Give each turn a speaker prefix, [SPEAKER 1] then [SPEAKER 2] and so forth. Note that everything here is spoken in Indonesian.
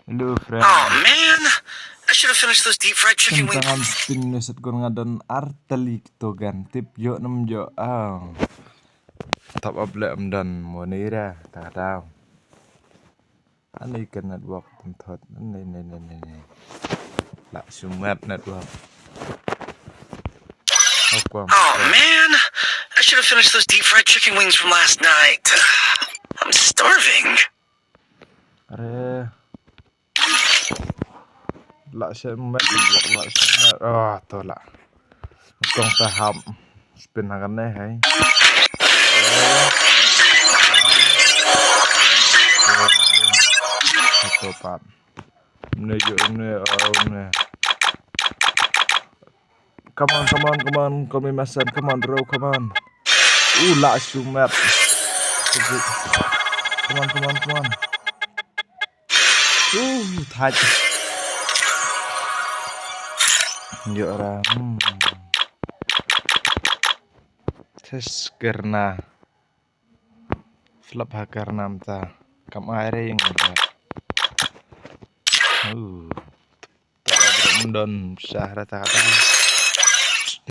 [SPEAKER 1] Hello, friend.
[SPEAKER 2] Oh man, I should have finished those deep fried chicken wings.
[SPEAKER 1] Tangan pinneset gon ngadon artelik togan tip yo nem yo top able dan monira ta tao. Ani kan network tentot ne. La sumat network.
[SPEAKER 2] Oh man, I should have finished those deep fried chicken wings from last night. I'm starving.
[SPEAKER 1] Are la sumat la sumat tola. Kong tahap spin akan hai. Topat. Menuju ne. Come on, call me my son. Come on, bro, come on. La sumat. Come on. Touch. Yo ra. Tes karena flop hakar namta. Kam aire yang ada. Tak ada mendon syahrat kata.